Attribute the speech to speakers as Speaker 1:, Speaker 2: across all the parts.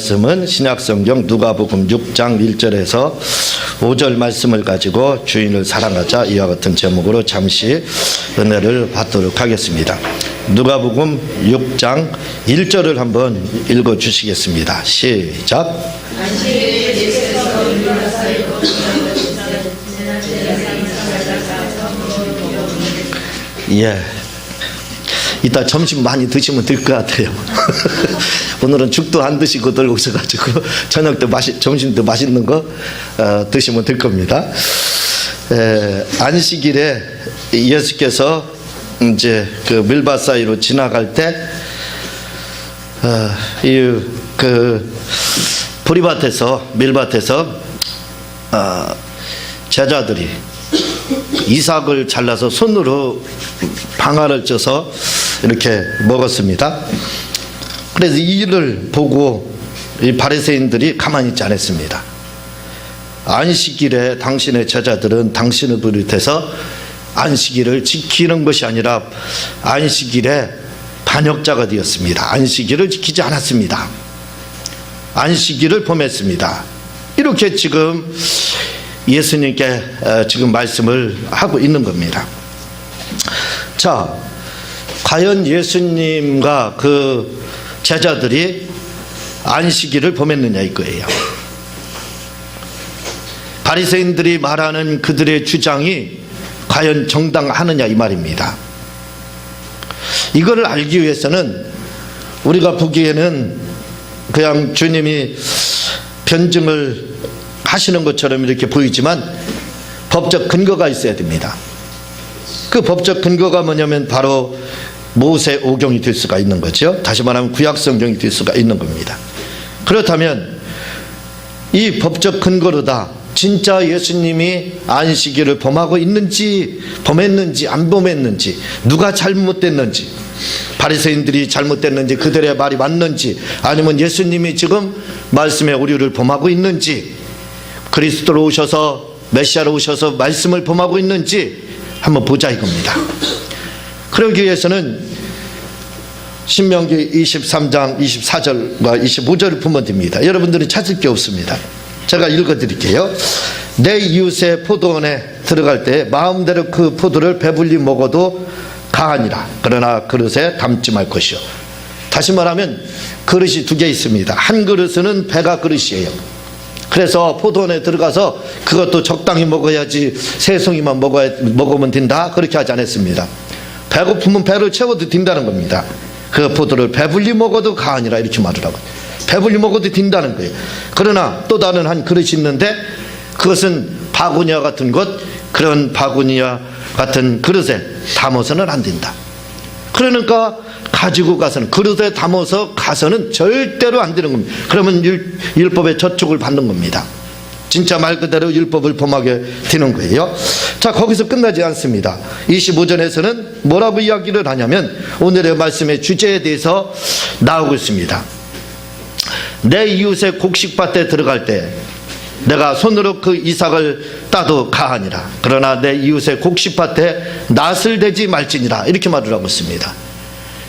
Speaker 1: 말씀은 신약성경 누가복음 6장 1절에서 5절 말씀을 가지고 주인을 사랑하자 이와 같은 제목으로 잠시 은혜를 받도록 하겠습니다. 누가복음 6장 1절을 한번 읽어주시겠습니다. 시작. 예. 이따 점심 많이 드시면 될 것 같아요. 오늘은 죽도 안 드시고 들고 오셔가지고 저녁도 점심도 맛있는 거 드시면 될 겁니다. 안식일에 예수께서 이제 그 밀밭 사이로 지나갈 때 밀밭에서 제자들이 이삭을 잘라서 손으로 방아를 쪄서 이렇게 먹었습니다. 그래서 이 일을 보고 이 바리새인들이 가만히 있지 않았습니다. 안식일에 당신의 제자들은 당신을 비롯해서 안식일을 지키는 것이 아니라 안식일에 반역자가 되었습니다. 안식일을 지키지 않았습니다. 안식일을 범했습니다. 이렇게 지금 예수님께 지금 말씀을 하고 있는 겁니다. 자, 과연 예수님과 그 제자들이 안식일을 범했느냐 이거예요. 바리새인들이 말하는 그들의 주장이 과연 정당하느냐 이 말입니다. 이거를 알기 위해서는 우리가 보기에는 그냥 주님이 변증을 하시는 것처럼 이렇게 보이지만 법적 근거가 있어야 됩니다. 그 법적 근거가 뭐냐면 바로 모세 오경이 될 수가 있는 거죠. 다시 말하면 구약 성경이 될 수가 있는 겁니다. 그렇다면 이 법적 근거로다 진짜 예수님이 안식일을 범하고 있는지 범했는지 안 범했는지 누가 잘못됐는지 바리새인들이 잘못됐는지 그들의 말이 맞는지 아니면 예수님이 지금 말씀의 오류를 범하고 있는지 그리스도로 오셔서 메시아로 오셔서 말씀을 범하고 있는지 한번 보자 이겁니다. 그러기 위해서는 신명기 23장 24절과 25절을 보면 됩니다. 여러분들은 찾을 게 없습니다. 제가 읽어드릴게요. 내 이웃의 포도원에 들어갈 때 마음대로 그 포도를 배불리 먹어도 가하니라. 그러나 그릇에 담지 말 것이요. 다시 말하면 그릇이 두 개 있습니다. 한 그릇은 배가 그릇이에요. 그래서 포도원에 들어가서 그것도 적당히 먹어야지 세 송이만 먹으면 된다 그렇게 하지 않았습니다. 배고프면 배를 채워도 된다는 겁니다. 그 포도를 배불리 먹어도 가하니라 이렇게 말을 하고 배불리 먹어도 된다는 거예요. 그러나 또 다른 한 그릇이 있는데 그것은 바구니와 같은 것 그런 바구니와 같은 그릇에 담아서는 안 된다. 그러니까 가지고 가서는 그릇에 담아서 가서는 절대로 안 되는 겁니다. 그러면 율법의 저촉을 받는 겁니다. 진짜 말 그대로 율법을 범하게 되는 거예요. 자, 거기서 끝나지 않습니다. 25절에서는 뭐라고 이야기를 하냐면 오늘의 말씀의 주제에 대해서 나오고 있습니다. 내 이웃의 곡식밭에 들어갈 때 내가 손으로 그 이삭을 따도 가하니라. 그러나 내 이웃의 곡식밭에 낫을 대지 말지니라. 이렇게 말을 하고 있습니다.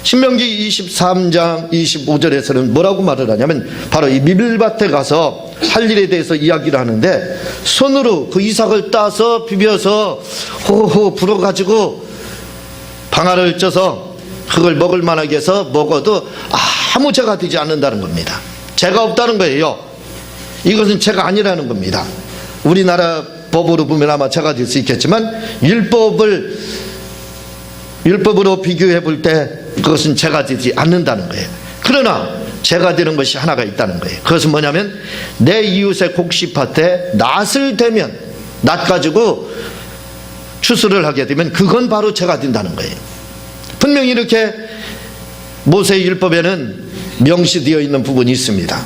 Speaker 1: 신명기 23장 25절에서는 뭐라고 말을 하냐면 바로 이 밀밭에 가서 할 일에 대해서 이야기를 하는데 손으로 그 이삭을 따서 비벼서 호호 불어가지고 방아를 쪄서 그걸 먹을 만하게 해서 먹어도 아무 죄가 되지 않는다는 겁니다. 죄가 없다는 거예요. 이것은 죄가 아니라는 겁니다. 우리나라 법으로 보면 아마 죄가 될 수 있겠지만 율법으로 비교해 볼 때 그것은 죄가 되지 않는다는 거예요. 그러나 죄가 되는 것이 하나가 있다는 거예요. 그것은 뭐냐면 내 이웃의 곡식밭에 낫을 대면 낫 가지고 추수를 하게 되면 그건 바로 죄가 된다는 거예요. 분명히 이렇게 모세의 율법에는 명시되어 있는 부분이 있습니다.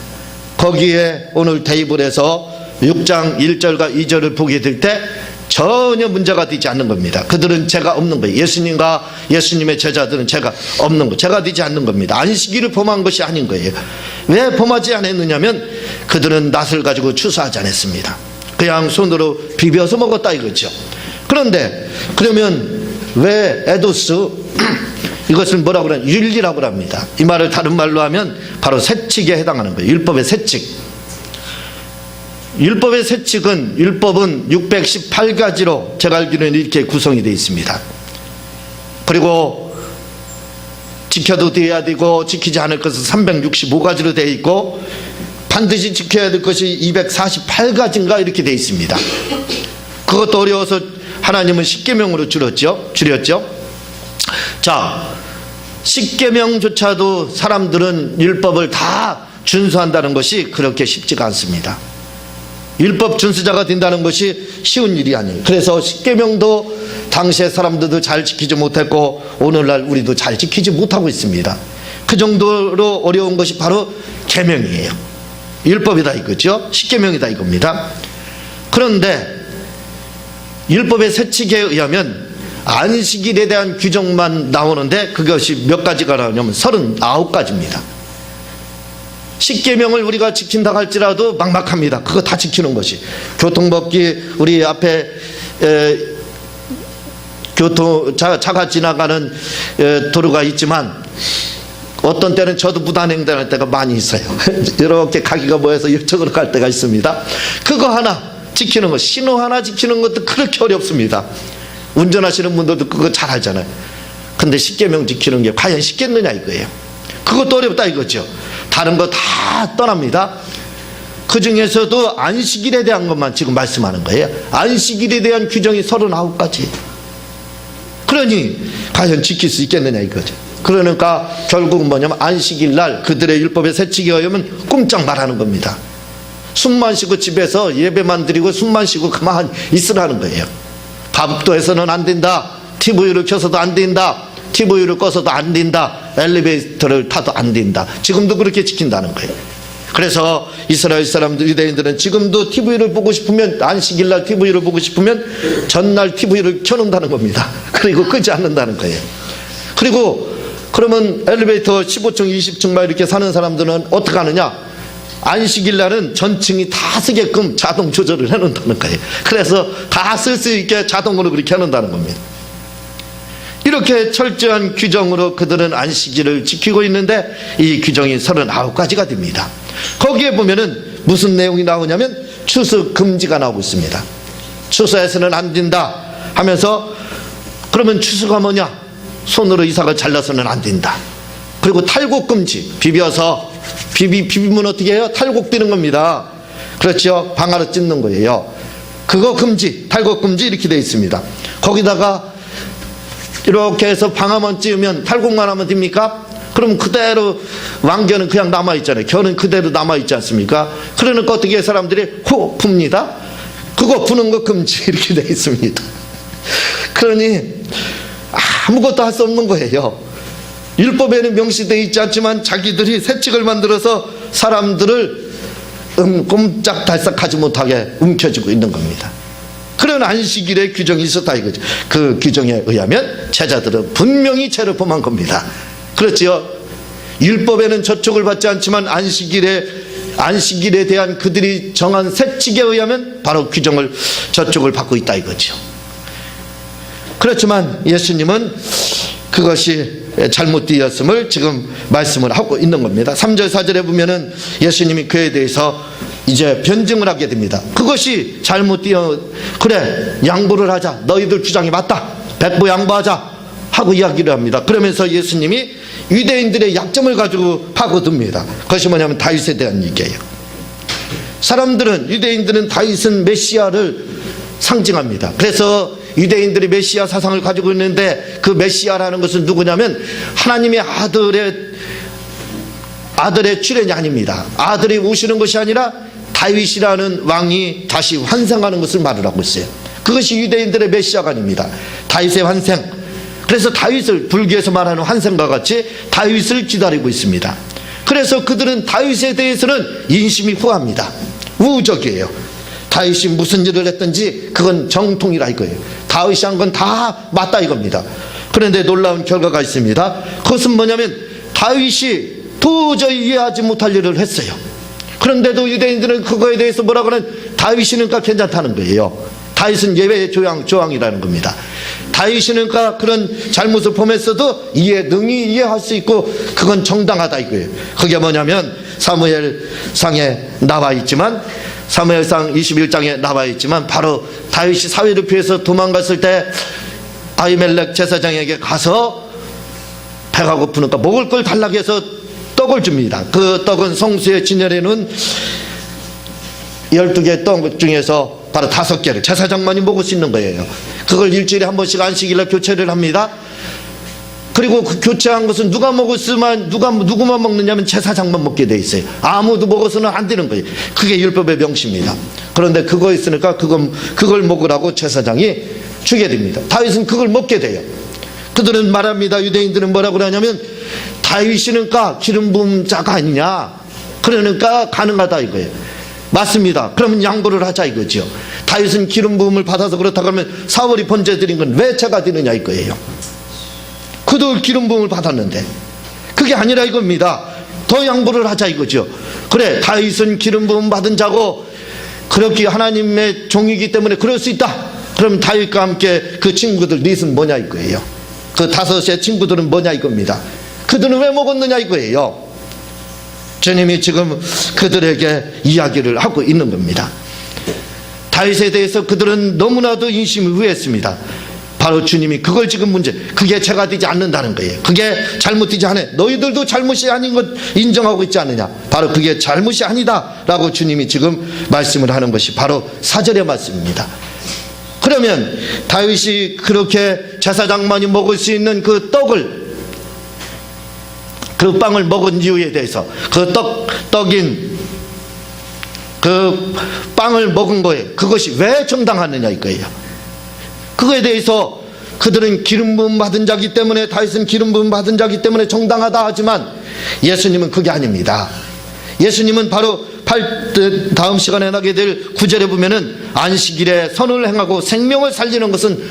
Speaker 1: 거기에 오늘 테이블에서 6장 1절과 2절을 보게 될 때 전혀 문제가 되지 않는 겁니다. 그들은 죄가 없는 거예요. 예수님과 예수님의 제자들은 죄가 없는 거, 죄가 되지 않는 겁니다. 안식일을 범한 것이 아닌 거예요. 왜 범하지 않았느냐면 그들은 낫을 가지고 추수하지 않았습니다. 그냥 손으로 비벼서 먹었다 이거죠. 그런데 그러면 왜 에도스 이것을 뭐라고 그러냐? 윤리라고 합니다. 이 말을 다른 말로 하면 바로 세칙에 해당하는 거예요. 율법의 세칙. 율법의 세칙은, 율법은 618가지로 제가 알기로는 이렇게 구성이 되어 있습니다. 그리고 지켜도 돼야 되고 지키지 않을 것은 365가지로 되어 있고 반드시 지켜야 될 것이 248가지인가 이렇게 되어 있습니다. 그것도 어려워서 하나님은 10계명으로 줄였죠. 자, 10계명조차도 사람들은 율법을 다 준수한다는 것이 그렇게 쉽지가 않습니다. 율법 준수자가 된다는 것이 쉬운 일이 아니에요. 그래서 10계명도 당시에 사람들도 잘 지키지 못했고 오늘날 우리도 잘 지키지 못하고 있습니다. 그 정도로 어려운 것이 바로 계명이에요. 율법이다 이거죠. 10계명이다 이겁니다. 그런데 율법의 세칙에 의하면 안식일에 대한 규정만 나오는데 그것이 몇 가지가 나오냐면 39가지입니다. 10계명을 우리가 지킨다 할지라도 막막합니다. 그거 다 지키는 것이. 교통법규, 우리 앞에 차가 지나가는 도로가 있지만 어떤 때는 저도 무단횡단할 때가 많이 있어요. 이렇게 가기가 뭐해서 이쪽으로 갈 때가 있습니다. 그거 하나 지키는 것, 신호 하나 지키는 것도 그렇게 어렵습니다. 운전하시는 분들도 그거 잘 알잖아요. 근데 10계명 지키는 게 과연 쉽겠느냐 이거예요. 그것도 어렵다 이거죠. 다른 거 다 떠납니다. 그 중에서도 안식일에 대한 것만 지금 말씀하는 거예요. 안식일에 대한 규정이 39가지. 그러니 과연 지킬 수 있겠느냐 이거죠. 그러니까 결국 뭐냐면 안식일 날 그들의 율법의 세칙에 의하면 꼼짝 말하는 겁니다. 숨만 쉬고 집에서 예배만 드리고 숨만 쉬고 가만히 있으라는 거예요. 밥도 해서는 안 된다. TV를 켜서도 안 된다. TV를 꺼서도 안 된다. 엘리베이터를 타도 안 된다. 지금도 그렇게 지킨다는 거예요. 그래서 이스라엘 사람들, 유대인들은 지금도 TV를 보고 싶으면, 안식일날 TV를 보고 싶으면 전날 TV를 켜놓는다는 겁니다. 그리고 끄지 않는다는 거예요. 그리고 그러면 엘리베이터 15층 20층 막 이렇게 사는 사람들은 어떻게 하느냐? 안식일날은 전층이 다 쓰게끔 자동 조절을 해놓는다는 거예요. 그래서 다 쓸 수 있게 자동으로 그렇게 해놓는다는 겁니다. 이렇게 철저한 규정으로 그들은 안식일을 지키고 있는데 이 규정이 39가지가 됩니다. 거기에 보면은 무슨 내용이 나오냐면 추수 금지가 나오고 있습니다. 추수해서는 안 된다 하면서, 그러면 추수가 뭐냐? 손으로 이삭을 잘라서는 안 된다. 그리고 탈곡 금지, 비벼서 비비면 어떻게 해요? 탈곡되는 겁니다. 그렇죠? 방아로 찢는 거예요. 그거 금지, 탈곡 금지 이렇게 되어 있습니다. 거기다가 이렇게 해서 방아만 찌우면, 탈곡만 하면 됩니까? 그럼 그대로 왕견은 그냥 남아있잖아요. 견은 그대로 남아있지 않습니까? 그러니까 어떻게 사람들이 호 풉니다. 그거 부는 거 금지 이렇게 되어 있습니다. 그러니 아무것도 할 수 없는 거예요. 율법에는 명시되어 있지 않지만 자기들이 세칙을 만들어서 사람들을 꼼짝달싹하지 못하게 움켜쥐고 있는 겁니다. 그런 안식일의 규정이 있었다 이거죠. 그 규정에 의하면 제자들은 분명히 죄를 범한 겁니다. 그렇지요? 율법에는 저촉을 받지 않지만 안식일에 대한 그들이 정한 세칙에 의하면 바로 규정을 저촉을 받고 있다 이거죠. 그렇지만 예수님은 그것이 잘못되었음을 지금 말씀을 하고 있는 겁니다. 3절 4절에 보면은 예수님이 그에 대해서 이제 변증을 하게 됩니다. 그것이 그래 양보를 하자, 너희들 주장이 맞다, 백보 양보하자 하고 이야기를 합니다. 그러면서 예수님이 유대인들의 약점을 가지고 파고듭니다. 그것이 뭐냐면 다윗에 대한 얘기예요. 유대인들은 다윗은 메시아를 상징합니다. 그래서 유대인들이 메시아 사상을 가지고 있는데 그 메시아라는 것은 누구냐면 하나님의 아들의 출현이 아닙니다. 아들이 오시는 것이 아니라 다윗이라는 왕이 다시 환생하는 것을 말을 하고 있어요. 그것이 유대인들의 메시아가 아닙니다. 다윗의 환생. 그래서 다윗을, 불교에서 말하는 환생과 같이 다윗을 기다리고 있습니다. 그래서 그들은 다윗에 대해서는 인심이 후합니다. 우적이에요. 다윗이 무슨 일을 했든지 그건 정통이라 이거예요. 다윗이 한 건 다 맞다 이겁니다. 그런데 놀라운 결과가 있습니다. 그것은 뭐냐면 다윗이 도저히 이해하지 못할 일을 했어요. 그런데도 유대인들은 그거에 대해서 뭐라고 하는, 다윗이니까 괜찮다는 거예요. 다윗은 예외의 조항이라는 겁니다. 다윗이니까 그런 잘못을 범했어도 능히 이해할 수 있고 그건 정당하다 이거예요. 그게 뭐냐면 사무엘상에 나와 있지만, 사무엘상 21장에 나와 있지만, 바로 다윗이 사위를 피해서 도망갔을 때 아히멜렉 제사장에게 가서 배가 고프니까 먹을 걸 달라고 해서 떡을 줍니다. 그 떡은 성수에 지내려는 12개의 떡 중에서 바로 5개를 제사장만이 먹을 수 있는 거예요. 그걸 일주일에 한 번씩 안식일날 교체를 합니다. 그리고 그 교체한 것은 누구만 먹느냐면 제사장만 먹게 돼 있어요. 아무도 먹어서는 안 되는 거예요. 그게 율법의 명시입니다. 그런데 그거 있으니까 그걸 먹으라고 제사장이 주게 됩니다. 다윗은 그걸 먹게 돼요. 그들은 말합니다. 유대인들은 뭐라고 그러냐면 다윗이니까 기름 부은 자가 아니냐, 그러니까 가능하다 이거예요. 맞습니다. 그러면 양보를 하자 이거죠. 다윗은 기름 부음을 받아서 그렇다고 하면 사울이 번제 드린 건 왜 죄가 되느냐 이거예요. 그도 기름 부음을 받았는데 그게 아니라 이겁니다. 더 양보를 하자 이거죠. 그래, 다윗은 기름 부음 받은 자고 그렇게 하나님의 종이기 때문에 그럴 수 있다. 그럼 다윗과 함께 그 친구들 넷은 뭐냐 이거예요. 그 5의 친구들은 뭐냐 이겁니다. 그들은 왜 먹었느냐 이거예요. 주님이 지금 그들에게 이야기를 하고 있는 겁니다. 다윗에 대해서 그들은 너무나도 인심을 후회했습니다. 바로 주님이 그걸 지금 문제, 그게 죄가 되지 않는다는 거예요. 그게 잘못되지 않아. 너희들도 잘못이 아닌 것 인정하고 있지 않느냐. 바로 그게 잘못이 아니다 라고 주님이 지금 말씀을 하는 것이 바로 4절의 말씀입니다. 그러면 다윗이 그렇게 제사장만이 먹을 수 있는 그 떡을, 그 빵을 먹은 이유에 대해서, 그 떡인 그 빵을 먹은 거예요. 그것이 왜 정당하느냐 이거예요. 그거에 대해서 그들은 기름 부음 받은 자기 때문에, 다윗은 기름 부음 받은 자기 때문에 정당하다 하지만 예수님은 그게 아닙니다. 예수님은 바로 다음 시간에 나게 될 9절에 보면은 안식일에 선을 행하고 생명을 살리는 것은,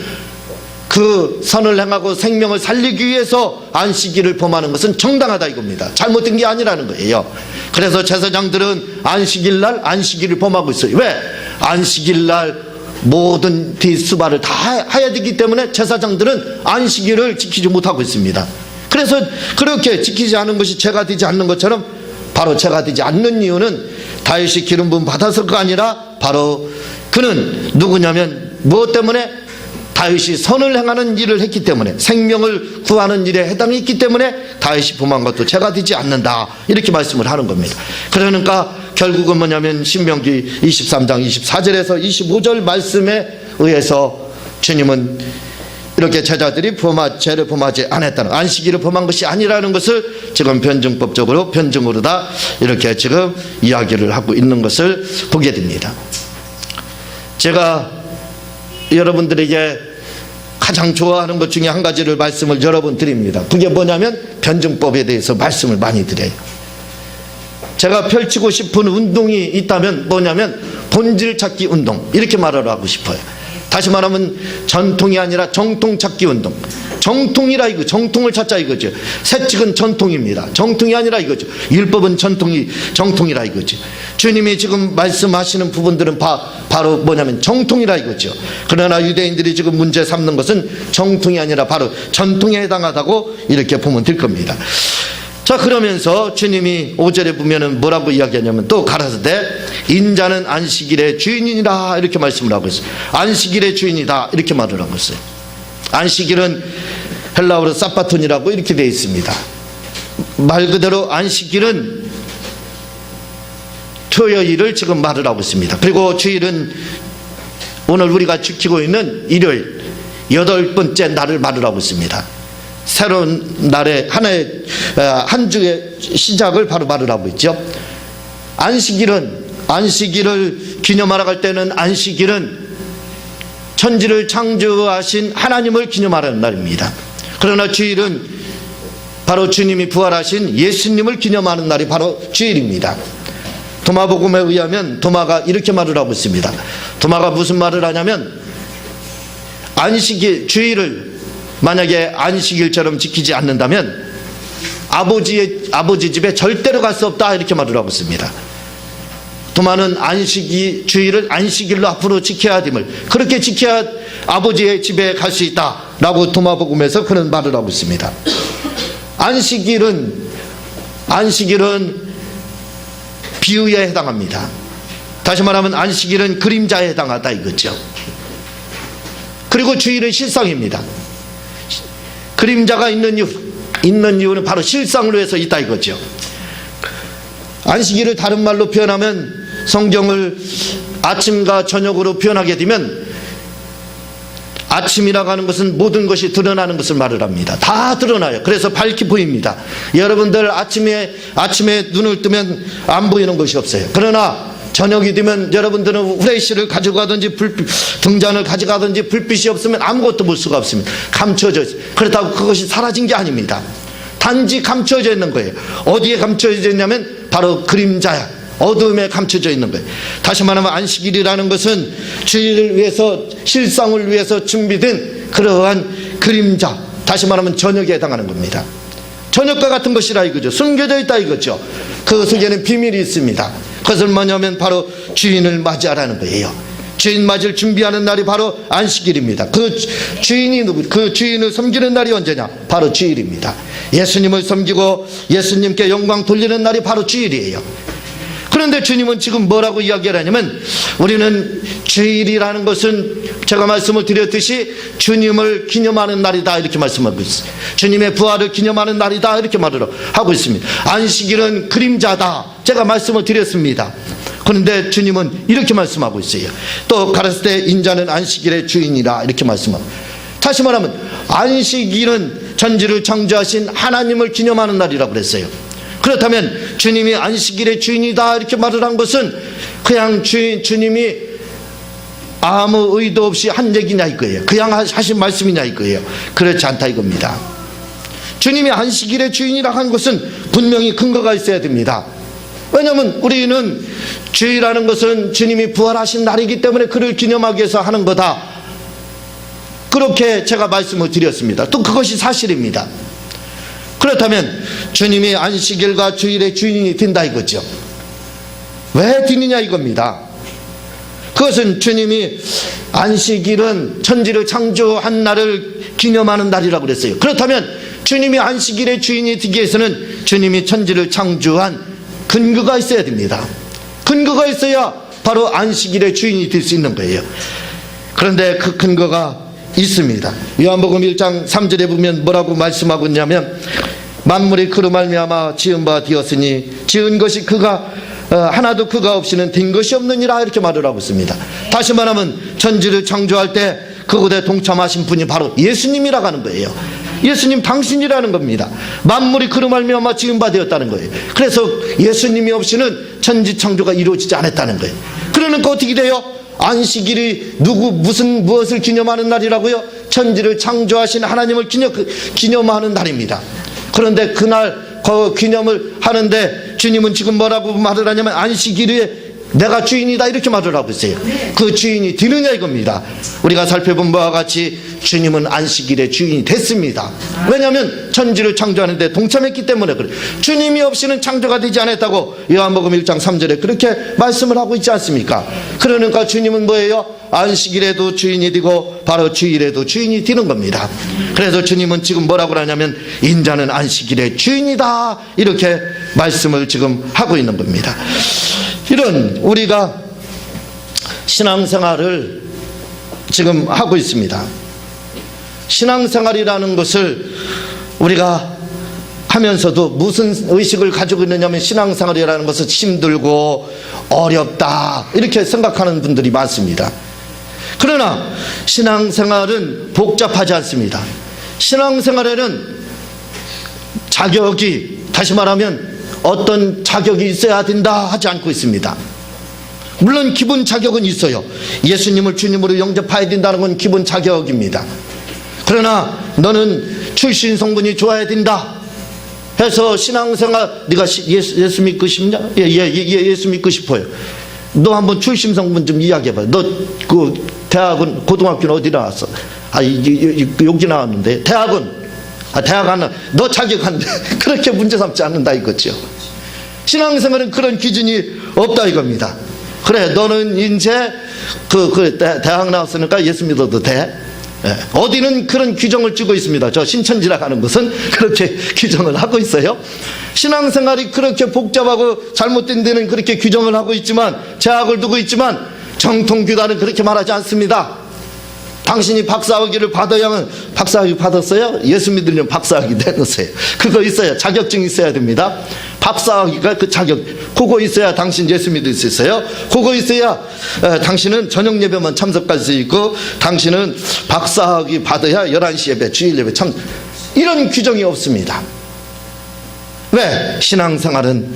Speaker 1: 그 선을 행하고 생명을 살리기 위해서 안식일을 범하는 것은 정당하다 이겁니다. 잘못된 게 아니라는 거예요. 그래서 제사장들은 안식일날 안식일을 범하고 있어요. 왜? 안식일날 모든 뒷수발을 다 해야 되기 때문에 제사장들은 안식일을 지키지 못하고 있습니다. 그래서 그렇게 지키지 않은 것이 죄가 되지 않는 것처럼, 바로 죄가 되지 않는 이유는 다윗이 기름 부음 받아서가 아니라 바로 그는 누구냐면 무엇 때문에? 다윗이 선을 행하는 일을 했기 때문에, 생명을 구하는 일에 해당이 있기 때문에 다윗이 범한 것도 죄가 되지 않는다 이렇게 말씀을 하는 겁니다. 그러니까 결국은 뭐냐면 신명기 23장 24절에서 25절 말씀에 의해서 주님은 이렇게 제자들이 죄를 범하지 않았다는, 안식일을 범한 것이 아니라는 것을 지금 변증법적으로, 변증으로 다 이렇게 지금 이야기를 하고 있는 것을 보게 됩니다. 제가 여러분들에게 가장 좋아하는 것 중에 한 가지를 말씀을 여러 번 드립니다. 그게 뭐냐면 변증법에 대해서 말씀을 많이 드려요. 제가 펼치고 싶은 운동이 있다면 뭐냐면 본질 찾기 운동, 이렇게 말을 하고 싶어요. 다시 말하면 전통이 아니라 정통 찾기 운동. 정통이라 이거, 정통을 찾자 이거죠. 세칙은 전통입니다. 정통이 아니라 이거죠. 율법은 정통이라 이거죠. 주님이 지금 말씀하시는 부분들은 바로 뭐냐면 정통이라 이거죠. 그러나 유대인들이 지금 문제 삼는 것은 정통이 아니라 바로 전통에 해당하다고 이렇게 보면 될 겁니다. 자, 그러면서 주님이 5절에 보면은 뭐라고 이야기하냐면 또 가라사대 인자는 안식일의 주인이라 이렇게 말씀을 하고 있어요. 안식일의 주인이다 이렇게 말을 하고 있어요. 안식일은 헬라어로 사바톤이라고 이렇게 되어 있습니다. 말 그대로 안식일은 토요일을 지금 말을 하고 있습니다. 그리고 주일은 오늘 우리가 지키고 있는 일요일 8번째 날을 말을 하고 있습니다. 새로운 날의 한 주의 시작을 바로 말을 하고 있죠. 안식일을 기념하러 갈 때는 안식일은 천지를 창조하신 하나님을 기념하는 날입니다. 그러나 주일은 바로 주님이 부활하신 예수님을 기념하는 날이 바로 주일입니다. 도마복음에 의하면 도마가 이렇게 말을 하고 있습니다. 도마가 무슨 말을 하냐면 주일을 만약에 안식일처럼 지키지 않는다면 아버지 집에 절대로 갈 수 없다 이렇게 말을 하고 있습니다. 도마는 주일을 안식일로 앞으로 지켜야 됨을, 그렇게 지켜야 아버지의 집에 갈 수 있다라고 도마복음에서 그런 말을 하고 있습니다. 안식일은 비유에 해당합니다. 다시 말하면 안식일은 그림자에 해당하다 이거죠. 그리고 주일은 실상입니다. 그림자가 있는 이유는 바로 실상으로 해서 있다 이거죠. 안식일을 다른 말로 표현하면, 성경을 아침과 저녁으로 표현하게 되면, 아침이라고 하는 것은 모든 것이 드러나는 것을 말을 합니다. 다 드러나요. 그래서 밝게 보입니다. 여러분들 아침에 눈을 뜨면 안 보이는 것이 없어요. 그러나 저녁이 되면 여러분들은 후레쉬를 가져가든지 등잔을 가져가든지 불빛이 없으면 아무것도 볼 수가 없습니다. 감춰져 있어요. 그렇다고 그것이 사라진 게 아닙니다. 단지 감춰져 있는 거예요. 어디에 감춰져 있냐면 바로 그림자야, 어둠에 감춰져 있는 거예요. 다시 말하면 안식일이라는 것은 주일을 위해서, 실상을 위해서 준비된 그러한 그림자, 다시 말하면 저녁에 해당하는 겁니다. 저녁과 같은 것이라 이거죠. 숨겨져 있다 이거죠. 그 속에는 비밀이 있습니다. 그것은 뭐냐면 바로 주인을 맞이하라는 거예요. 주인 맞이를 준비하는 날이 바로 안식일입니다. 그 주인을 섬기는 날이 언제냐? 바로 주일입니다. 예수님을 섬기고 예수님께 영광 돌리는 날이 바로 주일이에요. 그런데 주님은 지금 뭐라고 이야기를 하냐면, 우리는 주일이라는 것은 제가 말씀을 드렸듯이 주님을 기념하는 날이다 이렇게 말씀하고 있어요. 주님의 부활을 기념하는 날이다 이렇게 말을 하고 있습니다. 안식일은 그림자다 제가 말씀을 드렸습니다. 그런데 주님은 이렇게 말씀하고 있어요. 또 가라사대 때 인자는 안식일의 주인이라 이렇게 말씀하고, 다시 말하면 안식일은 전지를 창조하신 하나님을 기념하는 날이라고 그랬어요. 그렇다면 주님이 안식일의 주인이다 이렇게 말을 한 것은 그냥 주님이 아무 의도 없이 한 얘기냐 이거예요. 그냥 하신 말씀이냐 이거예요. 그렇지 않다 이겁니다. 주님이 안식일의 주인이라 한 것은 분명히 근거가 있어야 됩니다. 왜냐하면 우리는 주일이라는 것은 주님이 부활하신 날이기 때문에 그를 기념하기 위해서 하는 거다, 그렇게 제가 말씀을 드렸습니다. 또 그것이 사실입니다. 그렇다면 주님이 안식일과 주일의 주인이 된다 이거죠. 왜 되느냐 이겁니다. 그것은 주님이 안식일은 천지를 창조한 날을 기념하는 날이라고 그랬어요. 그렇다면 주님이 안식일의 주인이 되기 위해서는 주님이 천지를 창조한 근거가 있어야 됩니다. 근거가 있어야 바로 안식일의 주인이 될 수 있는 거예요. 그런데 그 근거가 있습니다. 요한복음 1장 3절에 보면 뭐라고 말씀하고 있냐면, 만물이 그로 말미암아 지은 바 되었으니 지은 것이 그가 하나도 그가 없이는 된 것이 없느니라 이렇게 말을 하고 있습니다. 다시 말하면 천지를 창조할 때 그곳에 동참하신 분이 바로 예수님이라고 하는 거예요. 예수님 당신이라는 겁니다. 만물이 그로 말미암아 지은 바 되었다는 거예요. 그래서 예수님이 없이는 천지 창조가 이루어지지 않았다는 거예요. 그러니까 어떻게 돼요? 안식일이 무엇을 기념하는 날이라고요? 천지를 창조하신 하나님을 기념하는 날입니다. 그런데 그날 그 기념을 하는데 주님은 지금 뭐라고 말을 하냐면, 안식일에 내가 주인이다 이렇게 말을 하고 있어요. 그 주인이 되느냐 이겁니다. 우리가 살펴본 바와 같이 주님은 안식일의 주인이 됐습니다. 왜냐하면 천지를 창조하는데 동참했기 때문에 그래요. 주님이 없이는 창조가 되지 않았다고 요한복음 1장 3절에 그렇게 말씀을 하고 있지 않습니까? 그러니까 주님은 뭐예요? 안식일에도 주인이 되고 바로 주일에도 주인이 되는 겁니다. 그래서 주님은 지금 뭐라고 하냐면, 인자는 안식일의 주인이다 이렇게 말씀을 지금 하고 있는 겁니다. 이런 우리가 신앙생활을 지금 하고 있습니다. 신앙생활이라는 것을 우리가 하면서도 무슨 의식을 가지고 있느냐면, 신앙생활이라는 것은 힘들고 어렵다 이렇게 생각하는 분들이 많습니다. 그러나 신앙생활은 복잡하지 않습니다. 신앙생활에는 자격이, 다시 말하면 어떤 자격이 있어야 된다 하지 않고 있습니다. 물론 기본 자격은 있어요. 예수님을 주님으로 영접해야 된다는 건 기본 자격입니다. 그러나 너는 출신 성분이 좋아야 된다 해서 신앙생활, 네가 예수 믿고 싶냐? 예수 믿고 싶어요. 너 한번 출신 성분 좀 이야기해봐. 너 그 대학은, 고등학교는 어디 나왔어? 여기 나왔는데. 대학은? 대학 안 나. 너 자격한데 그렇게 문제 삼지 않는다 이거죠. 신앙생활은 그런 기준이 없다 이겁니다. 그래, 너는 이제 대학 나왔으니까 예수 믿어도 돼. 예, 어디는 그런 규정을 쥐고 있습니다. 저 신천지라 하는 것은 그렇게 규정을 하고 있어요. 신앙생활이 그렇게 복잡하고 잘못된 데는 그렇게 규정을 하고 있지만, 제약을 두고 있지만, 정통교단은 그렇게 말하지 않습니다. 당신이 박사학위를 받아야만, 박사학위 받았어요? 예수 믿으려면 박사학위 내놓으세요. 그거 있어야, 자격증 있어야 됩니다. 박사학위가 그 자격, 그거 있어야 당신 예수 믿을 수 있어요. 그거 있어야 당신은 저녁 예배만 참석할 수 있고, 당신은 박사학위 받아야 11시 예배, 주일 예배 이런 규정이 없습니다. 왜? 신앙생활은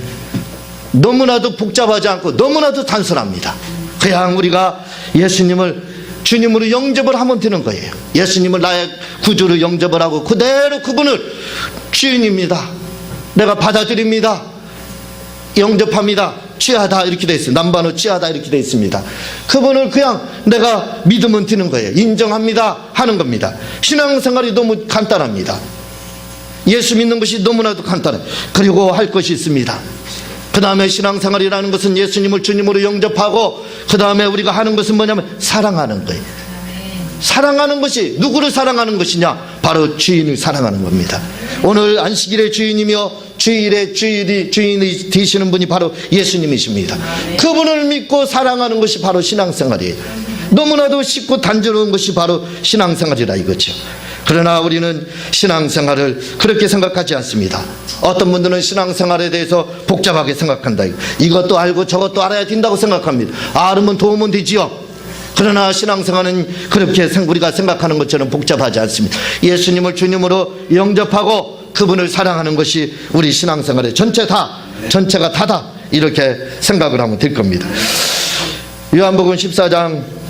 Speaker 1: 너무나도 복잡하지 않고 너무나도 단순합니다. 그냥 우리가 예수님을 주님으로 영접을 하면 되는 거예요. 예수님을 나의 구주로 영접을 하고 그대로 그분을 주인입니다, 내가 받아들입니다, 영접합니다, 취하다 이렇게 돼 있어요. 남반어 취하다 이렇게 돼 있습니다. 그분을 그냥 내가 믿으면 되는 거예요. 인정합니다 하는 겁니다. 신앙생활이 너무 간단합니다. 예수 믿는 것이 너무나도 간단해요. 그리고 할 것이 있습니다. 그 다음에 신앙생활이라는 것은 예수님을 주님으로 영접하고, 그 다음에 우리가 하는 것은 뭐냐면 사랑하는 거예요. 사랑하는 것이, 누구를 사랑하는 것이냐? 바로 주인을 사랑하는 겁니다. 오늘 안식일의 주인이며 주일의 주인이 되시는 분이 바로 예수님이십니다. 그분을 믿고 사랑하는 것이 바로 신앙생활이에요. 너무나도 쉽고 단조로운 것이 바로 신앙생활이라 이거죠. 그러나 우리는 신앙생활을 그렇게 생각하지 않습니다. 어떤 분들은 신앙생활에 대해서 복잡하게 생각한다. 이것도 알고 저것도 알아야 된다고 생각합니다. 알으면 도우면 되지요. 그러나 신앙생활은 그렇게 우리가 생각하는 것처럼 복잡하지 않습니다. 예수님을 주님으로 영접하고 그분을 사랑하는 것이 우리 신앙생활의 전체가 다다, 이렇게 생각을 하면 될 겁니다. 요한복음 14장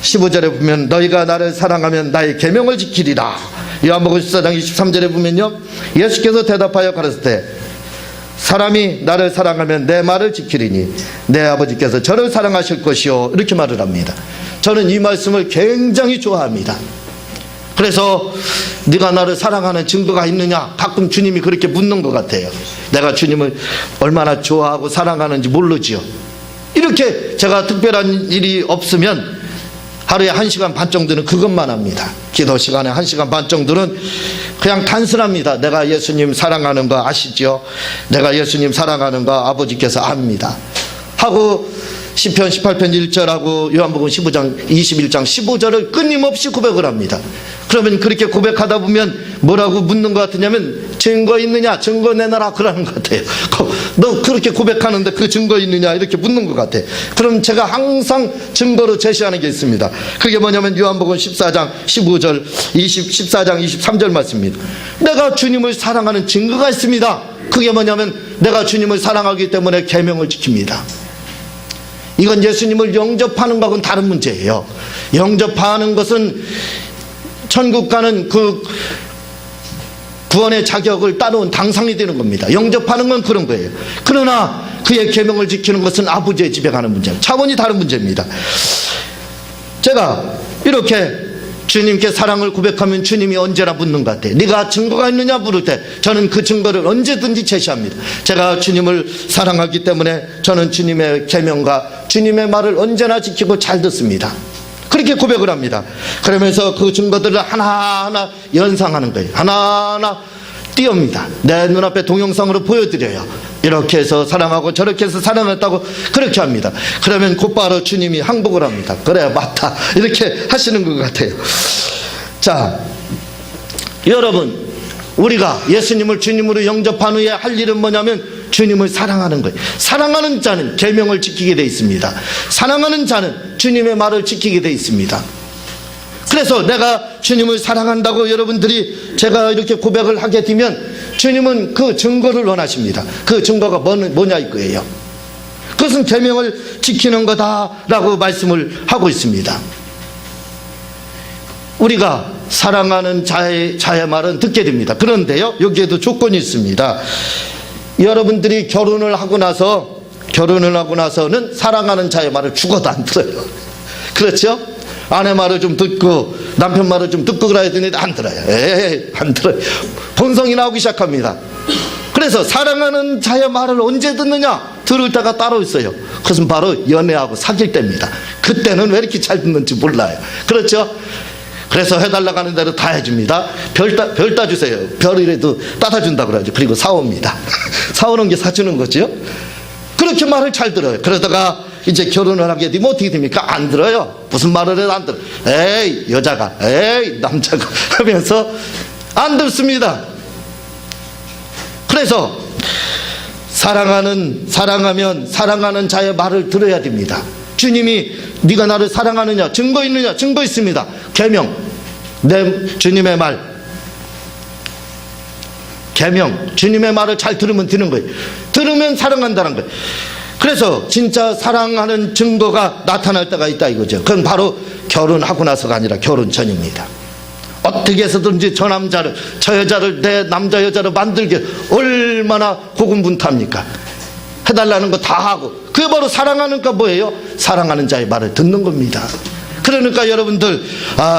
Speaker 1: 15절에 보면 너희가 나를 사랑하면 나의 계명을 지키리라. 요한복음 14장 23절에 보면요, 예수께서 대답하여 가라사대 사람이 나를 사랑하면 내 말을 지키리니 내 아버지께서 저를 사랑하실 것이요, 이렇게 말을 합니다. 저는 이 말씀을 굉장히 좋아합니다. 그래서 네가 나를 사랑하는 증거가 있느냐, 가끔 주님이 그렇게 묻는 것 같아요. 내가 주님을 얼마나 좋아하고 사랑하는지 모르지요. 이렇게 제가 특별한 일이 없으면 하루에 1시간 반 정도는 그것만 합니다. 기도 시간에 1시간 반 정도는 그냥 단순합니다. 내가 예수님 사랑하는 거 아시죠? 내가 예수님 사랑하는 거 아버지께서 압니다 하고 시편 18편 1절하고 요한복음 15장 21장 15절을 끊임없이 고백을 합니다. 그러면 그렇게 고백하다 보면 뭐라고 묻는 것 같으냐면, 증거 있느냐, 증거 내놔라, 그러는 것 같아요. 너 그렇게 고백하는데 그 증거 있느냐, 이렇게 묻는 것 같아요. 그럼 제가 항상 증거로 제시하는 게 있습니다. 그게 뭐냐면 요한복음 14장 15절 14장 23절 말씀입니다. 내가 주님을 사랑하는 증거가 있습니다. 그게 뭐냐면 내가 주님을 사랑하기 때문에 계명을 지킵니다. 이건 예수님을 영접하는 것과는 다른 문제예요. 영접하는 것은 천국 가는 그 구원의 자격을 따놓은 당상이 되는 겁니다. 영접하는 건 그런 거예요. 그러나 그의 계명을 지키는 것은 아버지의 집에 가는 문제입니다. 차원이 다른 문제입니다. 제가 이렇게 주님께 사랑을 고백하면 주님이 언제나 묻는 것 같아요. 네가 증거가 있느냐 물을 때 저는 그 증거를 언제든지 제시합니다. 제가 주님을 사랑하기 때문에 저는 주님의 계명과 주님의 말을 언제나 지키고 잘 듣습니다. 그렇게 고백을 합니다. 그러면서 그 증거들을 하나하나 연상하는 거예요. 하나하나 띄웁니다. 내 눈앞에 동영상으로 보여드려요. 이렇게 해서 사랑하고 저렇게 해서 사랑했다고 그렇게 합니다. 그러면 곧바로 주님이 항복을 합니다. 그래, 맞다, 이렇게 하시는 것 같아요. 자, 여러분, 우리가 예수님을 주님으로 영접한 후에 할 일은 뭐냐면 주님을 사랑하는 거예요. 사랑하는 자는 계명을 지키게 돼 있습니다. 사랑하는 자는 주님의 말을 지키게 돼 있습니다. 그래서 내가 주님을 사랑한다고 여러분들이 제가 이렇게 고백을 하게 되면 주님은 그 증거를 원하십니다. 그 증거가 뭐냐 이거예요. 그것은 계명을 지키는 거다라고 말씀을 하고 있습니다. 우리가 사랑하는 자의 말은 듣게 됩니다. 그런데요, 여기에도 조건이 있습니다. 여러분들이 결혼을 하고 나서는 사랑하는 자의 말을 죽어도 안 들어요. 그렇죠? 아내 말을 좀 듣고 남편 말을 좀 듣고 그래야 되는데 안 들어요. 안 들어요. 본성이 나오기 시작합니다. 그래서 사랑하는 자의 말을 언제 듣느냐? 들을 때가 따로 있어요. 그것은 바로 연애하고 사귈 때입니다. 그때는 왜 이렇게 잘 듣는지 몰라요. 그렇죠? 그래서 해달라고 하는 대로 다 해줍니다. 별 따주세요. 별이라도 따다준다 그러죠. 그리고 사옵니다. 사오는 게 사주는 거죠. 그렇게 말을 잘 들어요. 그러다가 이제 결혼을 하게 되면 어떻게 됩니까? 안 들어요. 무슨 말을 해도 안 들어요. 에이 여자가, 에이 남자가 하면서 안 듣습니다. 그래서 사랑하면 사랑하는 자의 말을 들어야 됩니다. 주님이 네가 나를 사랑하느냐? 증거 있느냐? 증거 있습니다. 계명, 내 주님의 말, 계명, 주님의 말을 잘 들으면 되는 거예요. 들으면 사랑한다는 거예요. 그래서 진짜 사랑하는 증거가 나타날 때가 있다 이거죠. 그건 바로 결혼하고 나서가 아니라 결혼 전입니다. 어떻게 해서든지 저 남자를, 저 여자를 내 남자 여자로 만들게 얼마나 고군분투합니까? 해달라는 거 다 하고. 그게 바로 사랑하니까 뭐예요? 사랑하는 자의 말을 듣는 겁니다. 그러니까 여러분들,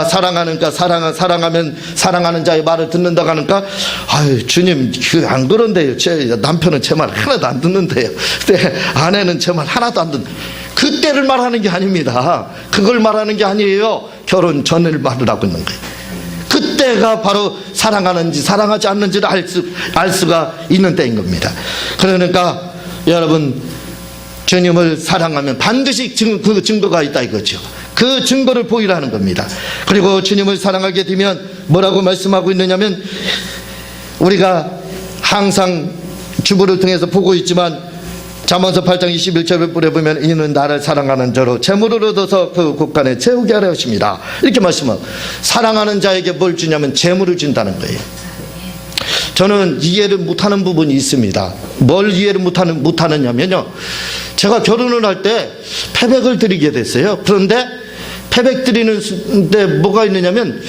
Speaker 1: 사랑하니까 사랑하면 사랑하는 자의 말을 듣는다고 하니까, 아유 주님 안 그런데요. 제 남편은 제 말 하나도 안 듣는데요. 내 아내는 제 말 하나도 안 듣는. 그때를 말하는 게 아닙니다. 그걸 말하는 게 아니에요. 결혼 전을 말을 하고 있는 거예요. 그때가 바로 사랑하는지 사랑하지 않는지를 알 수가 있는 때인 겁니다. 그러니까 여러분, 주님을 사랑하면 반드시 그 증거가 있다 이거죠. 그 증거를 보이라는 겁니다. 그리고 주님을 사랑하게 되면 뭐라고 말씀하고 있느냐면, 우리가 항상 주부를 통해서 보고 있지만 잠언서 8장 21절을 보면 이는 나를 사랑하는 자로 재물을 얻어서 그 곳간에 채우게 하려 하십니다. 이렇게 말씀하고, 사랑하는 자에게 뭘 주냐면 재물을 준다는 거예요. 저는 이해를 못하는 부분이 있습니다. 뭘 이해를 못하느냐면요, 제가 결혼을 할 때 패백을 드리게 됐어요. 그런데 패백 드리는데 뭐가 있느냐면,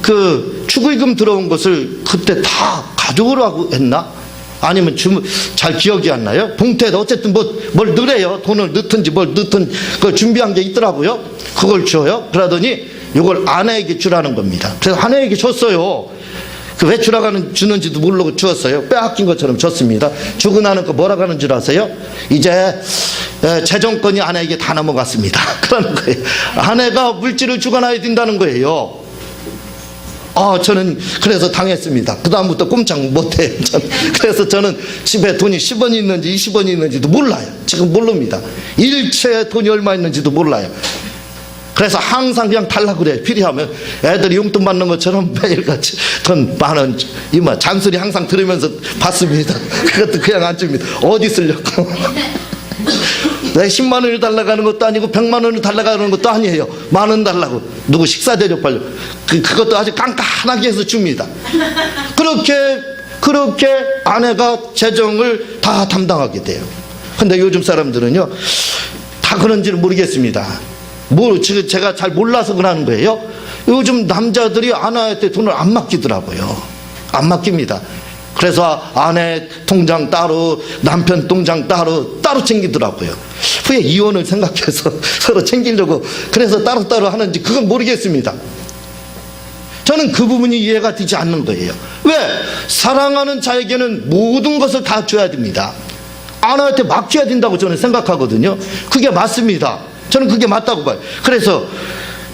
Speaker 1: 그 축의금 들어온 것을 그때 다 가져오라고 했나? 아니면 잘 기억이 안 나요. 봉투에다 어쨌든 뭘 넣으래요. 돈을 넣든지 뭘 넣든 그걸 준비한 게 있더라고요. 그걸 줘요. 그러더니 이걸 아내에게 주라는 겁니다. 그래서 아내에게 줬어요. 그 왜 주는지도 모르고 주었어요. 빼앗긴 것처럼 줬습니다. 주고 나는 거 뭐라고 하는 줄 아세요? 이제 재정권이 아내에게 다 넘어갔습니다. 그러는 거예요. 아내가 물질을 주관해야 된다는 거예요. 저는 그래서 당했습니다. 그 다음부터 꼼짝 못해요. 그래서 저는 집에 돈이 10원이 있는지 20원이 있는지도 몰라요. 지금 모릅니다. 일체에 돈이 얼마 있는지도 몰라요. 그래서 항상 그냥 달라고 그래요. 필요하면 애들이 용돈 받는 것처럼 매일같이 돈 만원, 이마 잔소리 항상 들으면서 받습니다. 그것도 그냥 안 줍니다. 어디 쓰려고. 내 10만 원을 달라고 하는 것도 아니고 100만 원을 달라고 하는 것도 아니에요. 만 원 달라고. 누구 식사 대접하려. 그것도 아주 깐깐하게 해서 줍니다. 그렇게 아내가 재정을 다 담당하게 돼요. 근데 요즘 사람들은요, 다 그런지는 모르겠습니다. 제가 잘 몰라서 그러는 거예요. 요즘 남자들이 아내한테 돈을 안 맡기더라고요. 안 맡깁니다. 그래서 아내 통장 따로, 남편 통장 따로 챙기더라고요. 후에 이혼을 생각해서 서로 챙기려고 그래서 따로따로 하는지 그건 모르겠습니다. 저는 그 부분이 이해가 되지 않는 거예요. 왜? 사랑하는 자에게는 모든 것을 다 줘야 됩니다. 아내한테 맡겨야 된다고 저는 생각하거든요. 그게 맞습니다. 저는 그게 맞다고 봐요. 그래서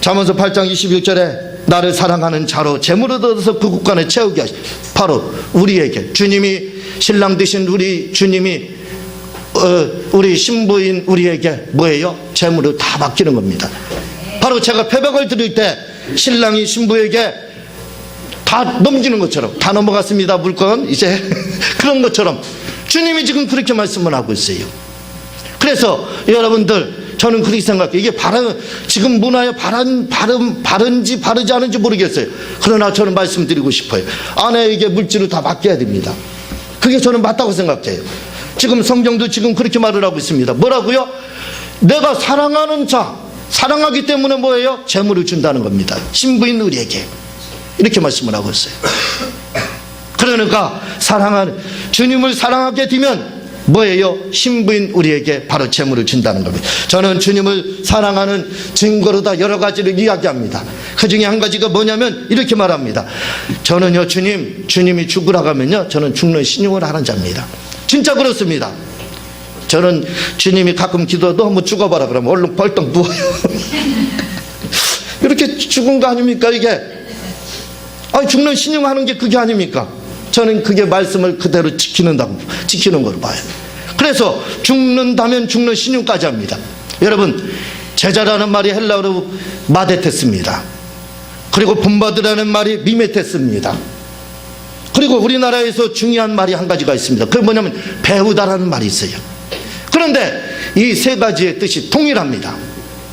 Speaker 1: 잠언서 8장 21절에 나를 사랑하는 자로 재물을 얻어서 그 곳간에 채우게 하시. 바로 우리에게, 주님이 신랑 되신 우리 주님이 우리 신부인 우리에게 뭐예요? 재물을 다 맡기는 겁니다. 바로 제가 패백을 드릴 때 신랑이 신부에게 다 넘기는 것처럼, 다 넘어갔습니다 물건 이제 그런 것처럼 주님이 지금 그렇게 말씀을 하고 있어요. 그래서 여러분들, 저는 그렇게 생각해요. 이게 지금 문화에 바른지 바르지 않은지 모르겠어요. 그러나 저는 말씀드리고 싶어요. 아내에게 물질을 다 맡겨야 됩니다. 그게 저는 맞다고 생각해요. 지금 성경도 지금 그렇게 말을 하고 있습니다. 뭐라고요? 내가 사랑하는 자, 사랑하기 때문에 뭐예요? 재물을 준다는 겁니다. 신부인 우리에게. 이렇게 말씀을 하고 있어요. 그러니까 주님을 사랑하게 되면 뭐예요? 신부인 우리에게 바로 재물을 준다는 겁니다. 저는 주님을 사랑하는 증거로 다 여러 가지를 이야기합니다. 그 중에 한 가지가 뭐냐면 이렇게 말합니다. 저는요, 주님이 죽으라고 하면요, 저는 죽는 신용을 하는 자입니다. 진짜 그렇습니다. 저는 주님이 가끔 기도도 한번 죽어봐라 그러면 얼른 벌떡 누워요. 이렇게 죽은 거 아닙니까 이게? 죽는 신용하는 게 그게 아닙니까? 저는 그게 말씀을 그대로 지키는 걸로 봐요. 그래서 죽는다면 죽는 신용까지 합니다. 여러분, 제자라는 말이 헬라어로 마데테스입니다. 그리고 본받으라는 말이 미메테스입니다. 그리고 우리나라에서 중요한 말이 한 가지가 있습니다. 그게 뭐냐면 배우다라는 말이 있어요. 그런데 이 세 가지의 뜻이 동일합니다.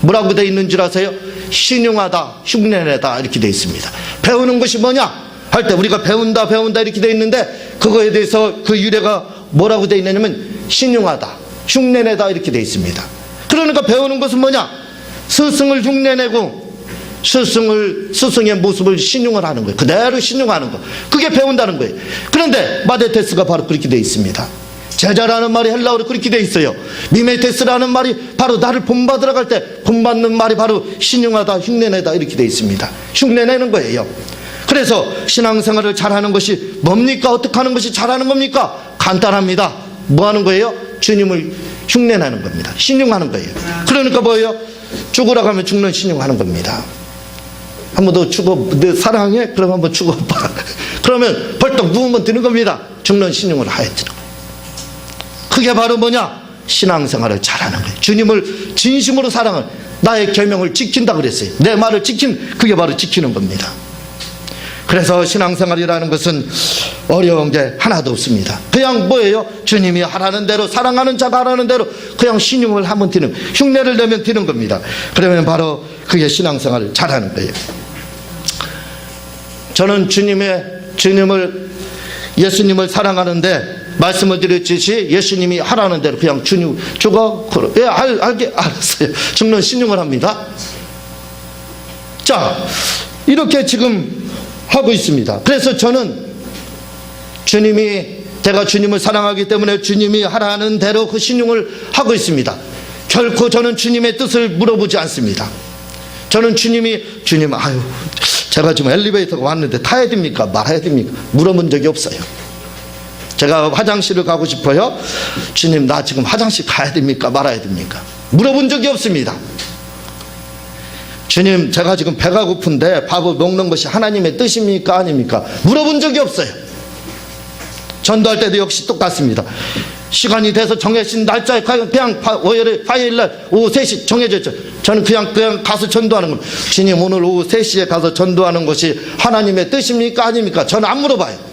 Speaker 1: 뭐라고 되어 있는 줄 아세요? 신용하다, 흉내내다 이렇게 되어 있습니다. 배우는 것이 뭐냐 할 때 우리가 배운다 이렇게 되어 있는데 그거에 대해서 그 유래가 뭐라고 되어 있냐면 신용하다, 흉내내다 이렇게 되어 있습니다. 그러니까 배우는 것은 뭐냐? 스승을 흉내내고 스승의 모습을 신용을 하는 거예요. 그대로 신용하는 거. 그게 배운다는 거예요. 그런데 마데테스가 바로 그렇게 되어 있습니다. 제자라는 말이 헬라어로 그렇게 되어 있어요. 미메테스라는 말이 바로 나를 본받으러 갈 때 본받는 말이 바로 신용하다, 흉내내다 이렇게 되어 있습니다. 흉내내는 거예요. 그래서 신앙생활을 잘하는 것이 뭡니까? 어떻게 하는 것이 잘하는 겁니까? 간단합니다. 뭐 하는 거예요? 주님을 흉내내는 겁니다. 신용하는 거예요. 그러니까 뭐예요? 죽으라고 하면 죽는 신용하는 겁니다. 한번 더 너 사랑해? 그럼 한번 죽어봐. 그러면 벌떡 누우면 되는 겁니다. 죽는 신용을 하야 되는 거예요. 그게 바로 뭐냐? 신앙생활을 잘하는 거예요. 주님을 진심으로 사랑하는, 나의 계명을 지킨다 그랬어요. 내 말을 그게 바로 지키는 겁니다. 그래서 신앙생활이라는 것은 어려운 게 하나도 없습니다. 그냥 뭐예요? 주님이 하라는 대로, 사랑하는 자가 하라는 대로 그냥 신용을 하면 되는, 흉내를 내면 되는 겁니다. 그러면 바로 그게 신앙생활을 잘하는 거예요. 저는 예수님을 사랑하는데 말씀을 드렸듯이 예수님이 하라는 대로 그냥 주님 죽어, 알았어요. 죽는 신용을 합니다. 자, 이렇게 지금 하고 있습니다. 그래서 저는 제가 주님을 사랑하기 때문에 주님이 하라는 대로 그 신용을 하고 있습니다. 결코 저는 주님의 뜻을 물어보지 않습니다. 저는 주님, 제가 지금 엘리베이터가 왔는데 타야 됩니까? 말아야 됩니까? 물어본 적이 없어요. 제가 화장실을 가고 싶어요. 주님, 나 지금 화장실 가야 됩니까? 말아야 됩니까? 물어본 적이 없습니다. 주님, 제가 지금 배가 고픈데 밥을 먹는 것이 하나님의 뜻입니까? 아닙니까? 물어본 적이 없어요. 전도할 때도 역시 똑같습니다. 시간이 돼서 정해진 날짜에 그냥 화요일날 오후 3시 정해졌죠. 저는 그냥 가서 전도하는 겁니다. 주님, 오늘 오후 3시에 가서 전도하는 것이 하나님의 뜻입니까? 아닙니까? 저는 안 물어봐요.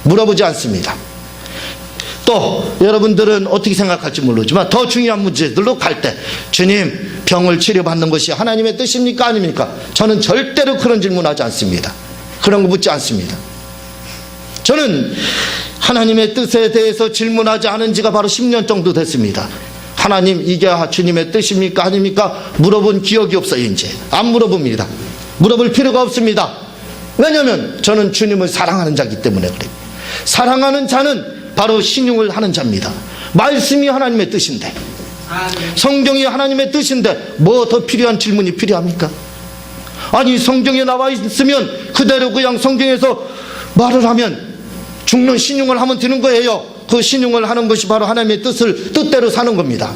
Speaker 1: 물어보지 않습니다. 또 여러분들은 어떻게 생각할지 모르지만 더 중요한 문제들로 갈 때 주님, 병을 치료받는 것이 하나님의 뜻입니까? 아닙니까? 저는 절대로 그런 질문하지 않습니다. 그런 거 묻지 않습니다. 저는 하나님의 뜻에 대해서 질문하지 않은 지가 바로 10년 정도 됐습니다. 하나님, 이게 주님의 뜻입니까? 아닙니까? 물어본 기억이 없어요. 이제 안 물어봅니다. 물어볼 필요가 없습니다. 왜냐하면 저는 주님을 사랑하는 자이기 때문에 그래요. 사랑하는 자는 바로 신용을 하는 자입니다. 말씀이 하나님의 뜻인데, 성경이 하나님의 뜻인데 뭐 더 필요한 질문이 필요합니까? 아니, 성경에 나와 있으면 그대로 그냥 성경에서 말을 하면 죽는 신용을 하면 되는 거예요. 그 신용을 하는 것이 바로 하나님의 뜻대로 사는 겁니다.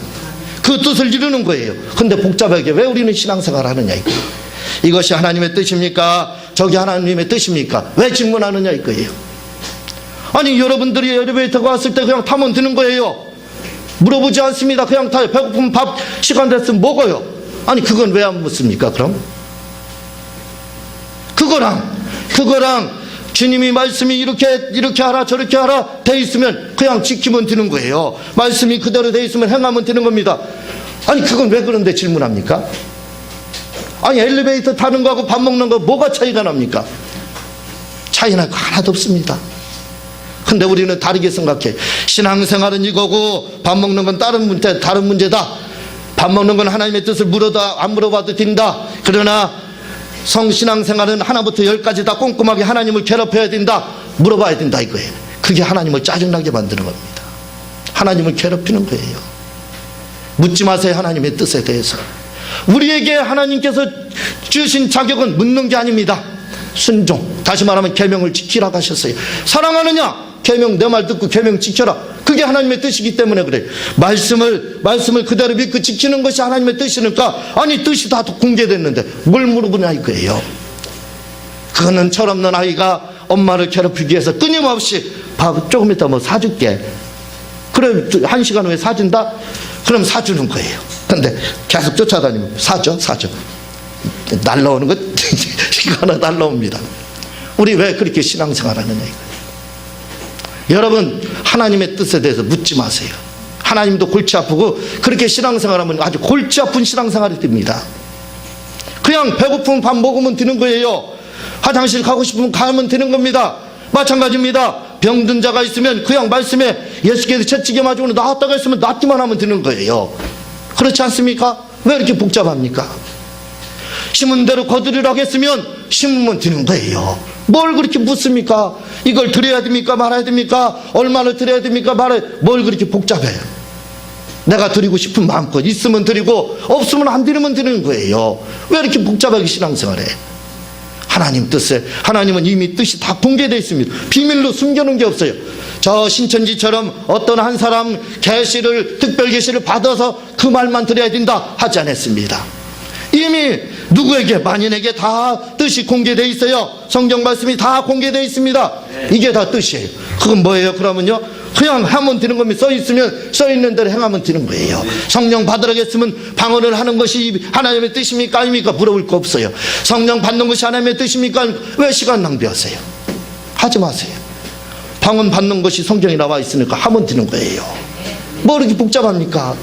Speaker 1: 그 뜻을 이루는 거예요. 근데 복잡하게 왜 우리는 신앙생활을 하느냐 이거예요. 이것이 하나님의 뜻입니까? 저게 하나님의 뜻입니까? 왜 질문하느냐 이거예요. 아니, 여러분들이 엘리베이터가 왔을 때 그냥 타면 되는 거예요. 물어보지 않습니다. 그냥 타요. 배고프면 밥 시간 됐으면 먹어요. 아니, 그건 왜 안 묻습니까? 그럼 그거랑 주님이 말씀이 이렇게 하라 저렇게 하라 돼 있으면 그냥 지키면 되는 거예요. 말씀이 그대로 돼 있으면 행하면 되는 겁니다. 아니, 그건 왜 그런데 질문합니까? 아니, 엘리베이터 타는 거하고 밥 먹는 거 뭐가 차이가 납니까? 차이 날 거 하나도 없습니다. 근데 우리는 다르게 생각해. 신앙생활은 이거고 밥 먹는 건 다른 문제다. 밥 먹는 건 하나님의 뜻을 안 물어봐도 된다. 그러나 성신앙생활은 하나부터 10까지 다 꼼꼼하게 하나님을 괴롭혀야 된다. 물어봐야 된다 이거예요. 그게 하나님을 짜증나게 만드는 겁니다. 하나님을 괴롭히는 거예요. 묻지 마세요. 하나님의 뜻에 대해서. 우리에게 하나님께서 주신 자격은 묻는 게 아닙니다. 순종, 다시 말하면 계명을 지키라고 하셨어요. 사랑하느냐? 계명, 내 말 듣고 계명 지켜라. 그게 하나님의 뜻이기 때문에 그래요. 말씀을 그대로 믿고 지키는 것이 하나님의 뜻이니까, 아니 뜻이 다 공개됐는데 뭘 물어보냐 이거예요. 그거는 철없는 아이가 엄마를 괴롭히기 위해서 끊임없이 밥 조금 이따 뭐 사줄게. 그래 1시간 후에 사준다? 그럼 사주는 거예요. 근데 계속 쫓아다니면 사죠. 날라오는 것 이거 하나 날라옵니다. 우리 왜 그렇게 신앙생활 하느냐 이거예요. 여러분, 하나님의 뜻에 대해서 묻지 마세요. 하나님도 골치 아프고 그렇게 신앙생활하면 아주 골치 아픈 신앙생활이 됩니다. 그냥 배고프면 밥 먹으면 되는 거예요. 화장실 가고 싶으면 가면 되는 겁니다. 마찬가지입니다. 병든 자가 있으면 그냥 말씀에 예수께서 채찍에 맞고 나았다가 있으면 낫기만 하면 되는 거예요. 그렇지 않습니까? 왜 이렇게 복잡합니까? 심은 대로 거두리라고 했으면 심으면 되는 거예요. 뭘 그렇게 묻습니까? 이걸 드려야 됩니까? 말아야 됩니까? 얼마를 드려야 됩니까? 뭘 그렇게 복잡해요? 내가 드리고 싶은 마음껏 있으면 드리고 없으면 안 드리면 되는 거예요. 왜 이렇게 복잡하게 신앙생활해? 하나님 뜻에, 하나님은 이미 뜻이 다 공개되어 있습니다. 비밀로 숨겨놓은 게 없어요. 저 신천지처럼 어떤 한 사람 계시를, 특별 계시를 받아서 그 말만 드려야 된다 하지 않았습니다. 이미 누구에게, 만인에게 다 뜻이 공개되어 있어요. 성경 말씀이 다 공개되어 있습니다. 이게 다 뜻이에요. 그건 뭐예요? 그러면요, 그냥 하면 되는 겁니다. 써있으면 써있는 대로 행하면 되는 거예요. 성령 받으라고 했으면 방언을 하는 것이 하나님의 뜻입니까? 아닙니까? 물어볼 거 없어요. 성령 받는 것이 하나님의 뜻입니까? 왜 시간 낭비하세요? 하지 마세요. 방언 받는 것이 성경에 나와 있으니까 하면 되는 거예요. 뭐 이렇게 복잡합니까?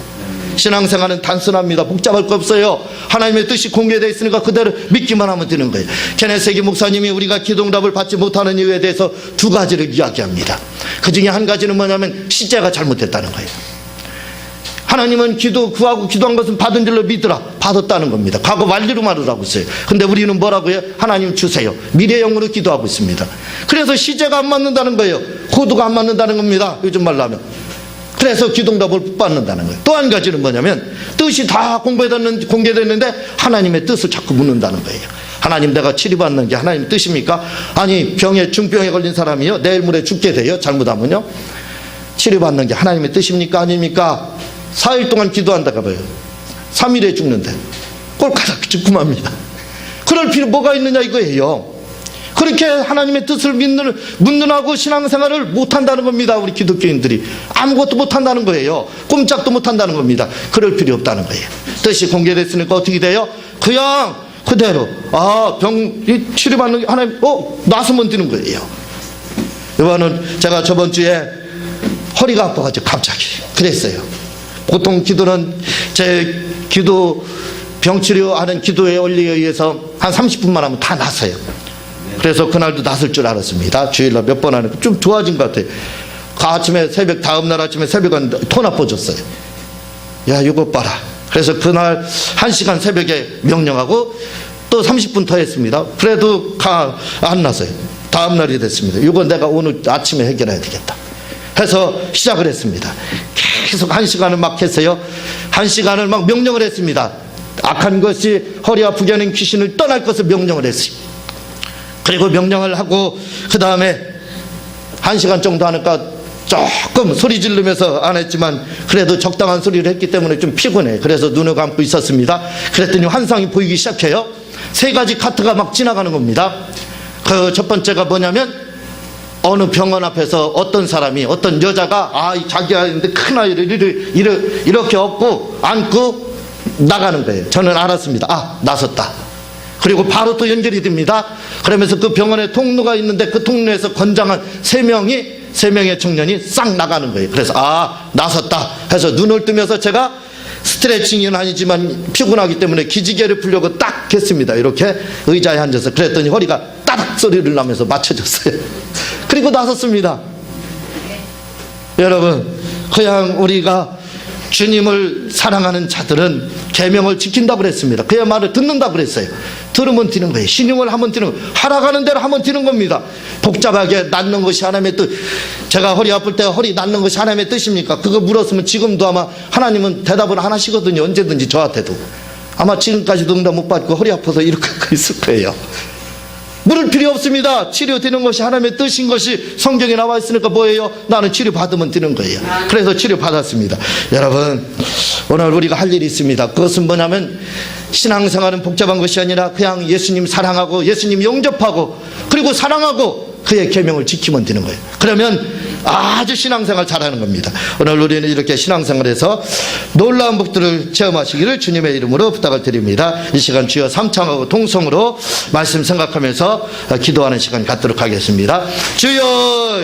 Speaker 1: 신앙생활은 단순합니다. 복잡할 거 없어요. 하나님의 뜻이 공개되어 있으니까 그대로 믿기만 하면 되는 거예요. 케네세기 목사님이 우리가 기도응답을 받지 못하는 이유에 대해서 두 가지를 이야기합니다. 그 중에 한 가지는 뭐냐면 시제가 잘못됐다는 거예요. 하나님은 구하고 기도한 것은 받은 줄로 믿으라. 받았다는 겁니다. 과거 완료로 말하고 있어요. 근데 우리는 뭐라고 해요? 하나님 주세요. 미래형으로 기도하고 있습니다. 그래서 시제가 안 맞는다는 거예요. 코드가 안 맞는다는 겁니다. 요즘 말로 하면. 그래서 기도응답을 못 받는다는 거예요. 또 한 가지는 뭐냐면 뜻이 다 공개됐는데 하나님의 뜻을 자꾸 묻는다는 거예요. 하나님, 내가 치료받는 게 하나님의 뜻입니까? 아니, 중병에 걸린 사람이요 내일 모레 죽게 돼요. 잘못하면요. 치료받는 게 하나님의 뜻입니까? 아닙니까? 4일 동안 기도한다가 봐요. 3일에 죽는데 꼴까닥 죽고 맙니다. 그럴 필요 뭐가 있느냐 이거예요. 그렇게 하나님의 뜻을 묻는하고 신앙생활을 못한다는 겁니다. 우리 기독교인들이 아무것도 못한다는 거예요. 꼼짝도 못한다는 겁니다. 그럴 필요 없다는 거예요. 뜻이 공개됐으니까 어떻게 돼요? 그냥 그대로 병 치료받는 게 하나님 나서면 되는 거예요. 이번은 제가 저번 주에 허리가 아파가지고 갑자기 그랬어요. 보통 기도는 제 병치료하는 기도의 원리에 의해서 한 30분만 하면 다 났어요. 그래서 그날도 났을 줄 알았습니다. 주일날 몇 번 하니까 좀 좋아진 것 같아요. 그 아침에 다음날 아침에 새벽에 토 나빠졌어요. 야, 이거 봐라. 그래서 그날 1시간 새벽에 명령하고 또 30분 더 했습니다. 그래도 안 났어요. 다음날이 됐습니다. 이거 내가 오늘 아침에 해결해야 되겠다 해서 시작을 했습니다. 계속 1시간을 막 했어요. 1시간을 막 명령을 했습니다. 악한 것이 허리 아프게 하는 귀신을 떠날 것을 명령을 했어요. 그리고 명령을 하고 그 다음에 1시간 정도 하니까 조금 소리 지르면서 안 했지만 그래도 적당한 소리를 했기 때문에 좀 피곤해. 그래서 눈을 감고 있었습니다. 그랬더니 환상이 보이기 시작해요. 3가지 카트가 막 지나가는 겁니다. 그 첫 번째가 뭐냐면 어느 병원 앞에서 어떤 사람이, 어떤 여자가 자기 아이인데 큰 아이를 이렇게 업고 안고 나가는 거예요. 저는 알았습니다. 나섰다. 그리고 바로 또 연결이 됩니다. 그러면서 그 병원에 통로가 있는데 그 통로에서 건장한 3명의 청년이 싹 나가는 거예요. 그래서 나섰다 해서 눈을 뜨면서 제가 스트레칭은 아니지만 피곤하기 때문에 기지개를 풀려고 딱 했습니다. 이렇게 의자에 앉아서. 그랬더니 허리가 따닥 소리를 나면서 맞춰졌어요. 그리고 나섰습니다. 여러분, 그냥 우리가 주님을 사랑하는 자들은 계명을 지킨다고 그랬습니다. 그의 말을 듣는다고 그랬어요. 들으면 되는 거예요. 신용을 하면 되는 거예요. 하라가는 대로 하면 되는 겁니다. 복잡하게 낫는 것이 하나님의 뜻. 제가 허리 아플 때 허리 낫는 것이 하나님의 뜻입니까? 그거 물었으면 지금도 아마 하나님은 대답을 안 하시거든요. 언제든지 저한테도. 아마 지금까지도 응답 못 받고 허리 아파서 이렇게 있을 거예요. 물을 필요 없습니다. 치료되는 것이 하나님의 뜻인 것이 성경에 나와 있으니까 뭐예요? 나는 치료받으면 되는 거예요. 그래서 치료받았습니다. 여러분, 오늘 우리가 할 일이 있습니다. 그것은 뭐냐면 신앙생활은 복잡한 것이 아니라 그냥 예수님 사랑하고 예수님 영접하고 그리고 사랑하고 그의 계명을 지키면 되는 거예요. 그러면 아주 신앙생활 잘하는 겁니다. 오늘 우리는 이렇게 신앙생활에서 놀라운 복들을 체험하시기를 주님의 이름으로 부탁을 드립니다. 이 시간 주여 삼창하고 동성으로 말씀 생각하면서 기도하는 시간 갖도록 하겠습니다. 주여